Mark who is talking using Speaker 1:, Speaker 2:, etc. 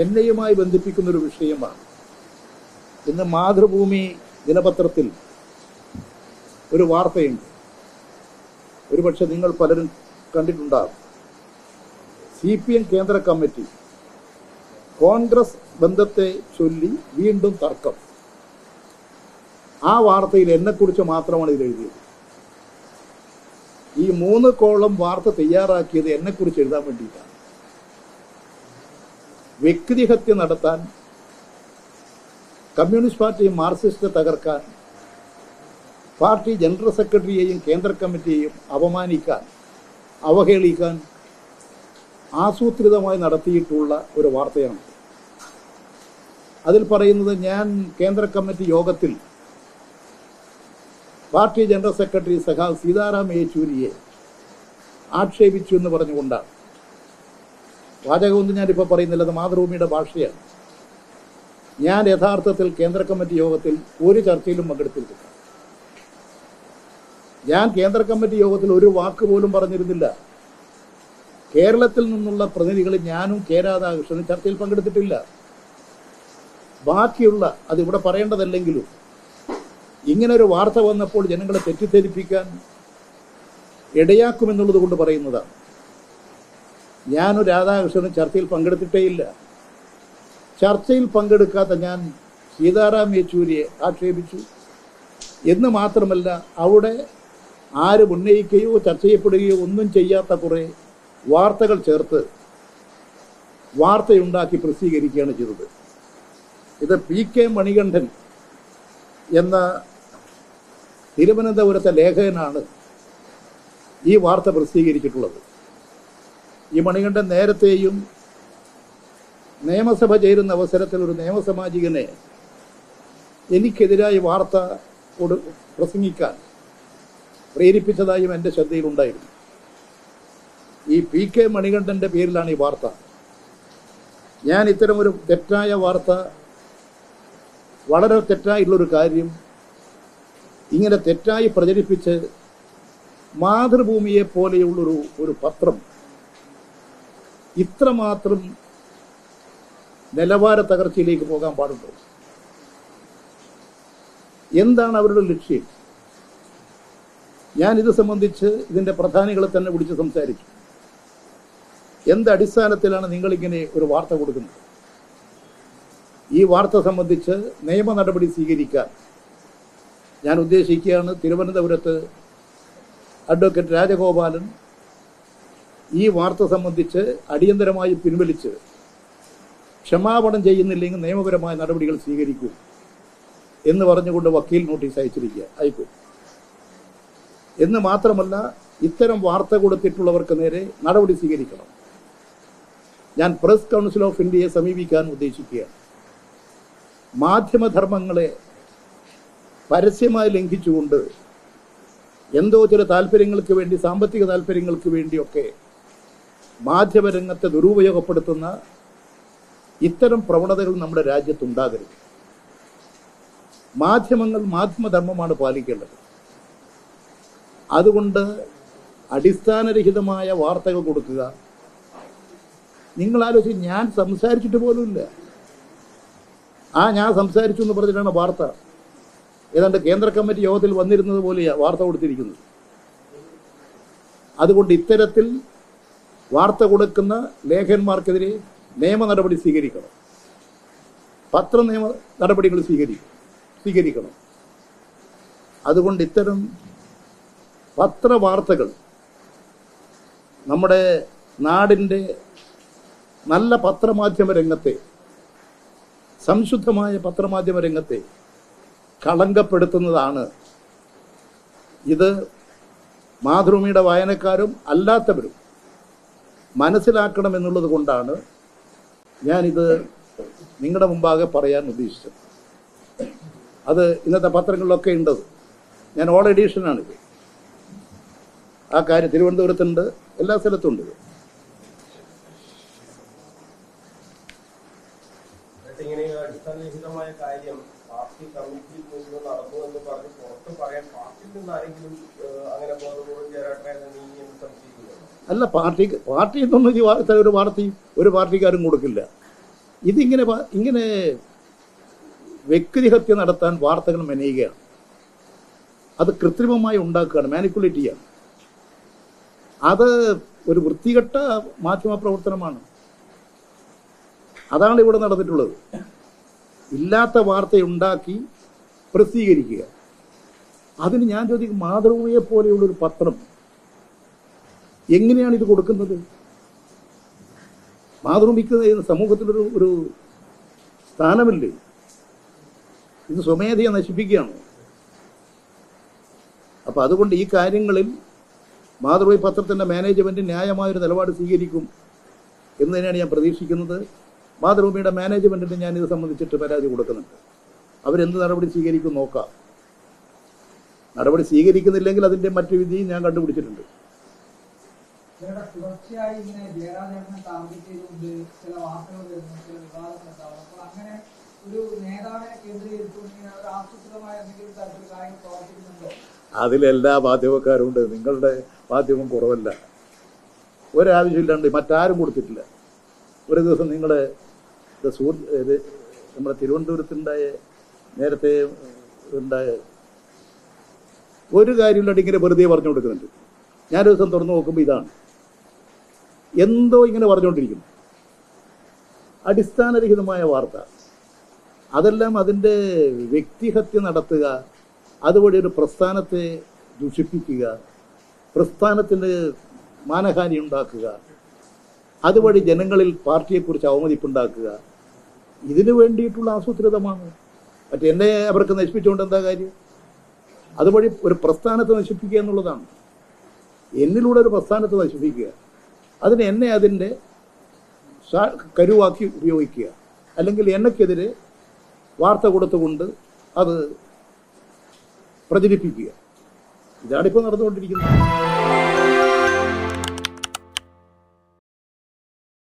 Speaker 1: എന്നെയുമായി ബന്ധിപ്പിക്കുന്നൊരു വിഷയമാണ്. ഇന്ന് മാതൃഭൂമി ദിനപത്രത്തിൽ ഒരു വാർത്തയുണ്ട്, ഒരുപക്ഷെ നിങ്ങൾ പലരും കണ്ടിട്ടുണ്ടാകും. CPM കേന്ദ്ര കമ്മിറ്റി കോൺഗ്രസ് ബന്ധത്തെ ചൊല്ലി വീണ്ടും തർക്കം. ആ വാർത്തയിൽ എന്നെക്കുറിച്ച് മാത്രമാണ് ഇത് എഴുതിയത്. ഈ 3 കോളം വാർത്ത തയ്യാറാക്കിയത് എന്നെക്കുറിച്ച് എഴുതാൻ വേണ്ടിയിട്ടാണ്. വ്യക്തിഹത്യ നടത്താൻ, കമ്മ്യൂണിസ്റ്റ് പാർട്ടിയും മാർക്സിസ്റ്റ് തകർക്കാൻ, പാർട്ടി ജനറൽ സെക്രട്ടറിയെയും കേന്ദ്ര കമ്മിറ്റിയെയും അപമാനിക്കാൻ, അവഹേളിക്കാൻ ആസൂത്രിതമായി നടത്തിയിട്ടുള്ള ഒരു വാർത്തയാണ്. അതിൽ പറയുന്നത്, ഞാൻ കേന്ദ്ര കമ്മിറ്റി യോഗത്തിൽ പാർട്ടി ജനറൽ സെക്രട്ടറി സഖാവ് സീതാറാം യെച്ചൂരിയെ ആക്ഷേപിച്ചു എന്ന് പറഞ്ഞുകൊണ്ടാണ്. വാചകമൊന്നും ഞാനിപ്പോൾ പറയുന്നില്ല, അത് മാതൃഭൂമിയുടെ ഭാഷയാണ്. ഞാൻ യഥാർത്ഥത്തിൽ കേന്ദ്ര കമ്മിറ്റി യോഗത്തിൽ ഒരു ചർച്ചയിലും പങ്കെടുത്തിട്ടില്ല. ഞാൻ കേന്ദ്ര കമ്മിറ്റി യോഗത്തിൽ ഒരു വാക്ക് പോലും പറഞ്ഞിരുന്നില്ല. കേരളത്തിൽ നിന്നുള്ള പ്രതിനിധികൾ ഞാനും കെ രാധാകൃഷ്ണനും ചർച്ചയിൽ പങ്കെടുത്തിട്ടില്ല. ബാക്കിയുള്ള, അതിവിടെ പറയേണ്ടതല്ലെങ്കിലും, ഇങ്ങനെ ഒരു വാർത്ത വന്നപ്പോൾ ജനങ്ങളെ തെറ്റിദ്ധരിപ്പിക്കാൻ ഇടയാക്കുമെന്നുള്ളത് കൊണ്ട് പറയുന്നതാണ്. ഞാനും രാധാകൃഷ്ണനും ചർച്ചയിൽ പങ്കെടുത്തിട്ടേയില്ല. ചർച്ചയിൽ പങ്കെടുക്കാത്ത ഞാൻ സീതാറാം യെച്ചൂരിയെ ആക്ഷേപിച്ചു എന്ന് മാത്രമല്ല, അവിടെ ആരും ഉന്നയിക്കുകയോ ചർച്ച ചെയ്യപ്പെടുകയോ ഒന്നും ചെയ്യാത്ത കുറേ വാർത്തകൾ ചേർത്ത് വാർത്തയുണ്ടാക്കി പ്രസിദ്ധീകരിക്കുകയാണ് ചെയ്തത്. ഇത് PK മണികണ്ഠൻ എന്ന തിരുവനന്തപുരത്തെ ലേഖകനാണ് ഈ വാർത്ത പ്രസിദ്ധീകരിച്ചിട്ടുള്ളത്. ഈ മണികണ്ഠൻ നേരത്തെയും നിയമസഭ ചേരുന്ന അവസരത്തിൽ ഒരു നിയമസാമാജികനെ എനിക്കെതിരായി വാർത്ത പ്രസംഗിക്കാൻ പ്രേരിപ്പിച്ചതായും എൻ്റെ ശ്രദ്ധയിലുണ്ടായിരുന്നു. ഈ PK മണികണ്ഠൻ്റെ പേരിലാണ് ഈ വാർത്ത. ഞാൻ ഇത്തരമൊരു തെറ്റായ വാർത്ത, വളരെ തെറ്റായിട്ടുള്ളൊരു കാര്യം ഇങ്ങനെ തെറ്റായി പ്രചരിപ്പിച്ച് മാതൃഭൂമിയെ പോലെയുള്ളൊരു പത്രം ഇത്രമാത്രം നിലവാര തകർച്ചയിലേക്ക് പോകാൻ പാടുണ്ടോ? എന്താണ് അവരുടെ ലക്ഷ്യം? ഞാനിത് സംബന്ധിച്ച് ഇതിൻ്റെ പ്രധാനികളെ തന്നെ വിളിച്ച് സംസാരിച്ചു. എന്തടിസ്ഥാനത്തിലാണ് നിങ്ങളിങ്ങനെ ഒരു വാർത്ത കൊടുക്കുന്നത്? ഈ വാർത്ത സംബന്ധിച്ച് നിയമ നടപടി സ്വീകരിക്കാൻ ഞാൻ ഉദ്ദേശിക്കുകയാണ്. തിരുവനന്തപുരത്ത് അഡ്വക്കേറ്റ് രാജഗോപാലൻ ഈ വാർത്ത സംബന്ധിച്ച് അടിയന്തരമായി പിൻവലിച്ച് ക്ഷമാപണം ചെയ്യുന്നില്ലെങ്കിൽ നിയമപരമായ നടപടികൾ സ്വീകരിക്കും എന്ന് പറഞ്ഞുകൊണ്ട് വക്കീൽ നോട്ടീസ് അയക്കും. എന്ന് മാത്രമല്ല, ഇത്തരം വാർത്ത കൊടുത്തിട്ടുള്ളവർക്ക് നേരെ നടപടി സ്വീകരിക്കണം. ഞാൻ പ്രസ് കൗൺസിൽ ഓഫ് ഇന്ത്യയെ സമീപിക്കാൻ ഉദ്ദേശിക്കുകയാണ്. മാധ്യമധർമ്മങ്ങളെ പരസ്യമായി ലംഘിച്ചുകൊണ്ട് എന്തോ ചില താല്പര്യങ്ങൾക്ക് വേണ്ടി, സാമ്പത്തിക താല്പര്യങ്ങൾക്ക് വേണ്ടിയൊക്കെ മാധ്യമരംഗത്തെ ദുരുപയോഗപ്പെടുത്തുന്ന ഇത്തരം പ്രവണതകൾ നമ്മുടെ രാജ്യത്തുണ്ടാകരുത്. മാധ്യമങ്ങൾ മാധ്യമധർമ്മമാണ് പാലിക്കേണ്ടത്. അതുകൊണ്ട് അടിസ്ഥാനരഹിതമായ വാർത്തകൾ കൊടുക്കുക. നിങ്ങൾ ആലോചിച്ച്, ഞാൻ സംസാരിച്ചിട്ട് പോലുമില്ല. ഞാൻ സംസാരിച്ചു എന്ന് പറഞ്ഞിട്ടാണ് വാർത്ത. ഏതാണ്ട് കേന്ദ്ര കമ്മിറ്റി യോഗത്തിൽ വന്നിരുന്നത് പോലെയാണ് വാർത്ത കൊടുത്തിരിക്കുന്നത്. അതുകൊണ്ട് ഇത്തരത്തിൽ വാർത്ത കൊടുക്കുന്ന ലേഖകന്മാർക്കെതിരെ നിയമ നടപടി സ്വീകരിക്കണം. പത്ര നിയമ നടപടികൾ സ്വീകരിക്കണം. അതുകൊണ്ട് ഇത്തരം പത്രവാർത്തകൾ നമ്മുടെ നാടിൻ്റെ നല്ല പത്രമാധ്യമ രംഗത്തെ, സംശുദ്ധമായ പത്രമാധ്യമ രംഗത്തെ കളങ്കപ്പെടുത്തുന്നതാണ്. ഇത് മാതൃഭൂമിയുടെ വായനക്കാരും അല്ലാത്തവരും മനസ്സിലാക്കണമെന്നുള്ളത് കൊണ്ടാണ് ഞാനിത് നിങ്ങളുടെ മുമ്പാകെ പറയാൻ ഉദ്ദേശിച്ചത്. അത് ഇന്നത്തെ പത്രങ്ങളിലൊക്കെ ഉണ്ടത്. ഞാൻ ഓൾ എഡീഷനാണിത്. ആ കാര്യം തിരുവനന്തപുരത്തുണ്ട്, എല്ലാ സ്ഥലത്തും ഉണ്ട്.
Speaker 2: അടിസ്ഥാനരഹിതമായ കാര്യം പാർട്ടി കമ്മിറ്റിയിൽ നിന്ന് നടന്നു എന്ന് പറഞ്ഞ് പുറത്ത് പറയാൻ പാർട്ടിയിൽ നിന്ന് ആരെങ്കിലും അങ്ങനെ ബോധപൂർവ്വം ചേരാട്ടെ എന്ന് നീ സംശയിക്കുന്നു?
Speaker 1: അല്ല, പാർട്ടിയിൽ നിന്നൊന്നും ഒരു വാർത്തയും ഒരു പാർട്ടിക്കാരും കൊടുക്കില്ല. ഇങ്ങനെ വ്യക്തിഹത്യ നടത്താൻ വാർത്തകൾ മെനയുകയാണ്. അത് കൃത്രിമമായി ഉണ്ടാക്കുകയാണ്, മാനിപ്പുലേറ്റ് ചെയ്യുകയാണ്. അത് ഒരു വൃത്തികെട്ട മാധ്യമ പ്രവർത്തനമാണ്. അതാണ് ഇവിടെ നടന്നിട്ടുള്ളത്. ഇല്ലാത്ത വാർത്തയുണ്ടാക്കി പ്രസിദ്ധീകരിക്കുക. അതിന് ഞാൻ ചോദിക്കും, മാതൃഭൂമിയെ പോലെയുള്ളൊരു പത്രം എങ്ങനെയാണ് ഇത് കൊടുക്കുന്നത്? മാതൃഭൂമിക്ക് സമൂഹത്തിലൊരു ഒരു സ്ഥാനമില്ലേ? ഇത് സ്വമേധയെ നശിപ്പിക്കുകയാണ്. അപ്പം അതുകൊണ്ട് ഈ കാര്യങ്ങളിൽ മാതൃഭൂമി പത്രത്തിൻ്റെ മാനേജ്മെൻറ്റ് ന്യായമായൊരു നിലപാട് സ്വീകരിക്കും എന്ന് തന്നെയാണ് ഞാൻ പ്രതീക്ഷിക്കുന്നത്. മാതൃഭൂമിയുടെ മാനേജ്മെൻറ്റിന് ഞാനിത് സംബന്ധിച്ചിട്ട് പരാതി കൊടുക്കുന്നുണ്ട്. അവരെന്ത് നടപടി സ്വീകരിക്കും നോക്കാം. നടപടി സ്വീകരിക്കുന്നില്ലെങ്കിൽ അതിൻ്റെ മറ്റു വിധിയും ഞാൻ കണ്ടുപിടിച്ചിട്ടുണ്ട്.
Speaker 3: തുടർച്ചയായി ഇങ്ങനെ ജയരാജനെ ടാർഗറ്റ് ചെയ്തുകൊണ്ട് ചില വാർത്തകൾ വരുന്നു, ചില വിവാദങ്ങൾ ഉണ്ടാവും. അപ്പോൾ അങ്ങനെ ഒരു നേതാവിനെ കേന്ദ്രീകരിച്ചുകൊണ്ട് ഇങ്ങനെ ഒരു ആസൂത്രിതമായ എന്തെങ്കിലും തരത്തിൽ കാര്യങ്ങൾ പ്രവർത്തിക്കുന്നുണ്ടോ?
Speaker 1: അതിലെല്ലാ മാധ്യമക്കാരും ഉണ്ട്. നിങ്ങളുടെ മാധ്യമം കുറവല്ല. ഒരാവശ്യമില്ലാണ്ട് മറ്റാരും കൊടുത്തിട്ടില്ല. ഒരു ദിവസം നിങ്ങളുടെ നമ്മുടെ തിരുവനന്തപുരത്തുണ്ടായ നേരത്തെ ഉണ്ടായ ഒരു കാര്യമില്ലാണ്ട് ഇങ്ങനെ വെറുതെ പറഞ്ഞു കൊടുക്കുന്നുണ്ട്. ഞാനൊരു ദിവസം തുറന്നു നോക്കുമ്പോൾ ഇതാണ് എന്തോ ഇങ്ങനെ പറഞ്ഞുകൊണ്ടിരിക്കുന്നു. അടിസ്ഥാനരഹിതമായ വാർത്ത. അതെല്ലാം അതിൻ്റെ വ്യക്തിഹത്യ നടത്തുക, അതുവഴി ഒരു പ്രസ്ഥാനത്തെ ദുഷിപ്പിക്കുക, പ്രസ്ഥാനത്തിന് മാനഹാനി ഉണ്ടാക്കുക, അതുവഴി ജനങ്ങളിൽ പാർട്ടിയെക്കുറിച്ച് അവമതിപ്പുണ്ടാക്കുക, ഇതിനു വേണ്ടിയിട്ടുള്ള ആസൂത്രിതമാണ്. എന്നെ അവർക്ക് നശിപ്പിച്ചുകൊണ്ട് എന്താ കാര്യം? അതുവഴി ഒരു പ്രസ്ഥാനത്തെ നശിപ്പിക്കുക എന്നുള്ളതാണ്. എന്നിലൂടെ ഒരു പ്രസ്ഥാനത്തെ നശിപ്പിക്കുക, അതിന് എന്നെ അതിൻ്റെ കരുവാക്കി ഉപയോഗിക്കുക, അല്ലെങ്കിൽ എന്നെക്കെതിരെ വാർത്ത കൊടുത്തുകൊണ്ട് അത് പ്രചരിപ്പിക്കുക. ഇതാണിപ്പോൾ നടന്നുകൊണ്ടിരിക്കുന്നത്.